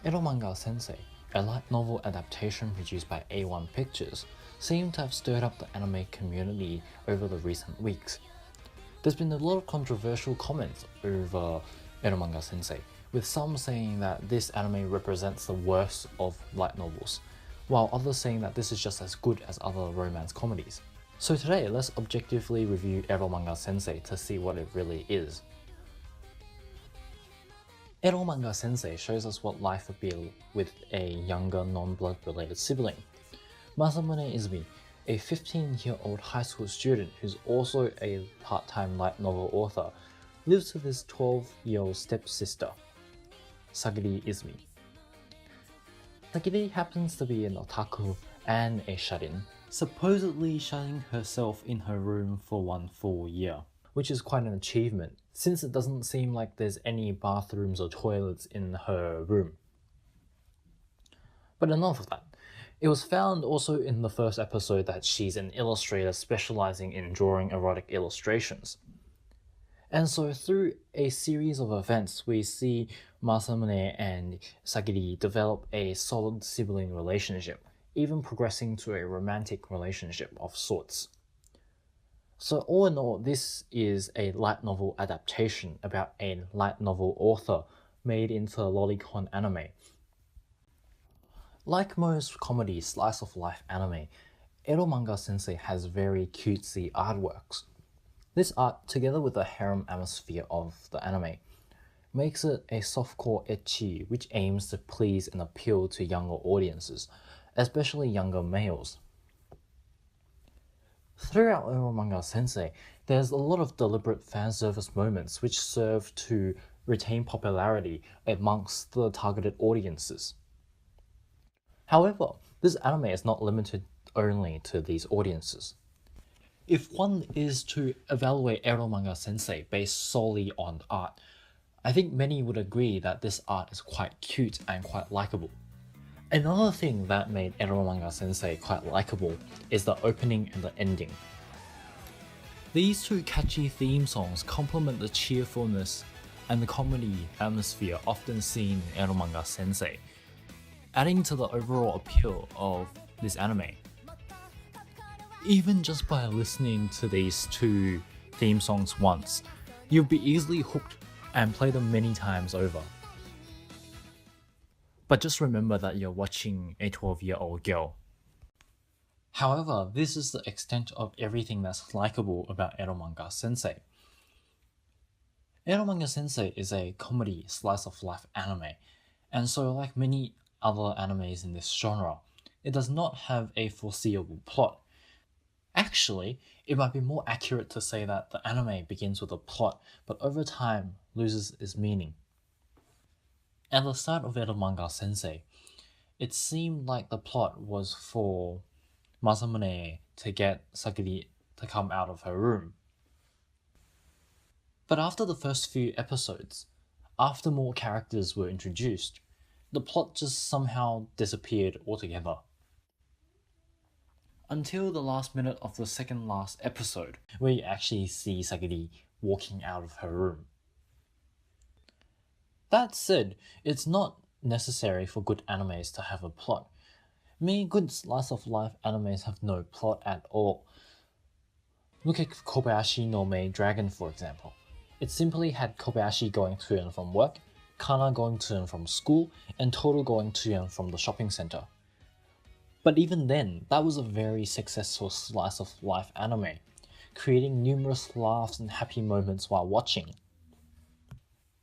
Eromanga Sensei, a light novel adaptation produced by A1 Pictures, seemed to have stirred up the anime community over the recent weeks. There's been a lot of controversial comments over Eromanga Sensei, with some saying that this anime represents the worst of light novels, while others saying that this is just as good as other romance comedies. So today, let's objectively review Eromanga Sensei to see what it really is. Eromanga Sensei shows us what life would be with a younger non-blood related sibling. Masamune Izumi, a 15-year-old high school student who's also a part-time light novel author, lives with his 12-year-old stepsister, Sagiri Izumi. Sagiri happens to be an otaku and a shut-in, supposedly shutting herself in her room for one full year, which is quite an achievement, since it doesn't seem like there's any bathrooms or toilets in her room. But enough of that. It was found also in the first episode that she's an illustrator specializing in drawing erotic illustrations. And so through a series of events, we see Masamune and Sagiri develop a solid sibling relationship, even progressing to a romantic relationship of sorts. So all in all, this is a light novel adaptation about a light novel author made into a lolicon anime. Like most comedy slice of life anime, Eromanga Sensei has very cutesy artworks. This art, together with the harem atmosphere of the anime, makes it a softcore ecchi which aims to please and appeal to younger audiences, especially younger males. Throughout Eromanga Sensei, there's a lot of deliberate fan service moments which serve to retain popularity amongst the targeted audiences. However, this anime is not limited only to these audiences. If one is to evaluate Eromanga Sensei based solely on art, I think many would agree that this art is quite cute and quite likable. Another thing that made Eromanga Sensei quite likable is the opening and the ending. These two catchy theme songs complement the cheerfulness and the comedy atmosphere often seen in Eromanga Sensei, adding to the overall appeal of this anime. Even just by listening to these two theme songs once, you'll be easily hooked and play them many times over. But just remember that you're watching a 12-year-old girl. However, this is the extent of everything that's likable about Eromanga Sensei. Eromanga Sensei is a comedy slice-of-life anime, and so like many other animes in this genre, it does not have a foreseeable plot. Actually, it might be more accurate to say that the anime begins with a plot, but over time loses its meaning. At the start of Eromanga Sensei, it seemed like the plot was for Masamune to get Sagiri to come out of her room. But after the first few episodes, after more characters were introduced, the plot just somehow disappeared altogether. Until the last minute of the second last episode, where you actually see Sagiri walking out of her room. That said, it's not necessary for good animes to have a plot. Many good slice-of-life animes have no plot at all. Look at Kobayashi no Maid Dragon, for example. It simply had Kobayashi going to and from work, Kana going to and from school, and Toru going to and from the shopping center. But even then, that was a very successful slice-of-life anime, creating numerous laughs and happy moments while watching.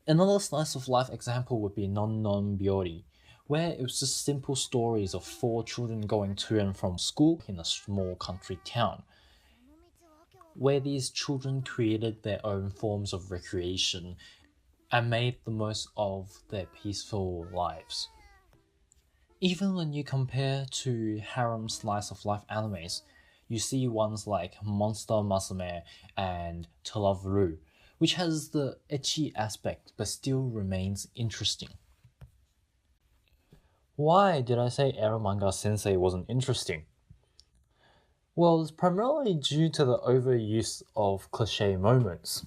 Another slice-of-life example would be Non Non Byori, where it was just simple stories of 4 children going to and from school in a small country town, where these children created their own forms of recreation and made the most of their peaceful lives. Even when you compare to harem slice-of-life animes, you see ones like Monster Musume and To Love Ru, which has the ecchi aspect but still remains interesting. Why did I say Eromanga Sensei wasn't interesting? Well, it's primarily due to the overuse of cliché moments.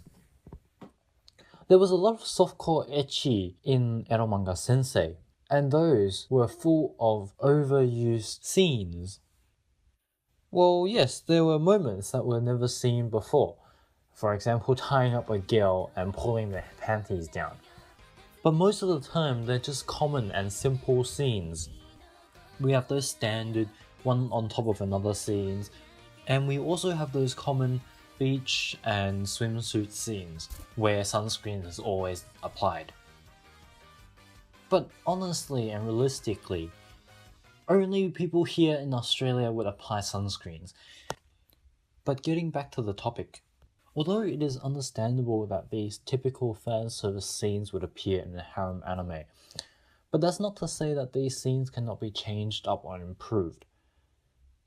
There was a lot of softcore ecchi in Eromanga Sensei, and those were full of overused scenes. Well, yes, there were moments that were never seen before. For example, tying up a girl and pulling their panties down. But most of the time, they're just common and simple scenes. We have those standard one on top of another scenes, and we also have those common beach and swimsuit scenes where sunscreen is always applied. But honestly and realistically, only people here in Australia would apply sunscreens. But getting back to the topic, although it is understandable that these typical fan service scenes would appear in a harem anime, but that's not to say that these scenes cannot be changed up or improved.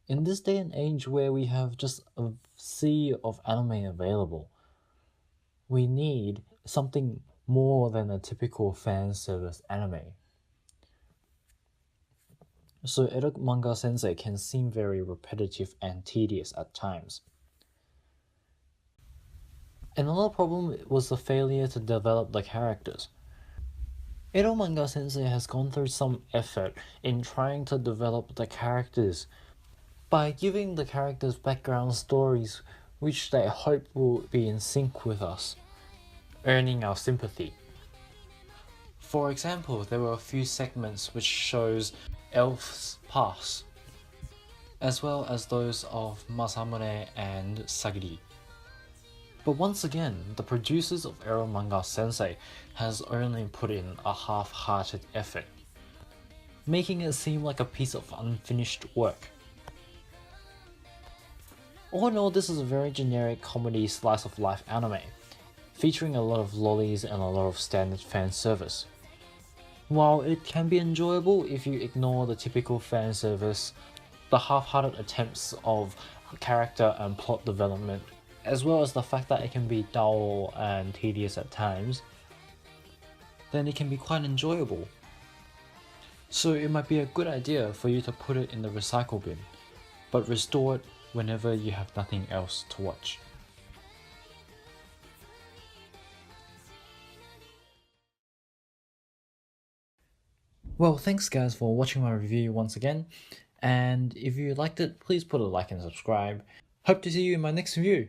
In this day and age where we have just a sea of anime available, we need something more than a typical fan service anime. So Eromanga Sensei can seem very repetitive and tedious at times. Another problem was the failure to develop the characters. Eromanga Sensei has gone through some effort in trying to develop the characters by giving the characters background stories which they hope will be in sync with us, earning our sympathy. For example, there were a few segments which shows Elf's past, as well as those of Masamune and Sagiri. But once again, the producers of Eromanga Sensei has only put in a half-hearted effort, making it seem like a piece of unfinished work. All in all, this is a very generic comedy slice-of-life anime, featuring a lot of lollies and a lot of standard fan service. While it can be enjoyable if you ignore the typical fan service, the half-hearted attempts of character and plot development, as well as the fact that it can be dull and tedious at times, then it can be quite enjoyable. So it might be a good idea for you to put it in the recycle bin, but restore it whenever you have nothing else to watch. Well, thanks guys for watching my review once again, and if you liked it, please put a like and subscribe. Hope to see you in my next review.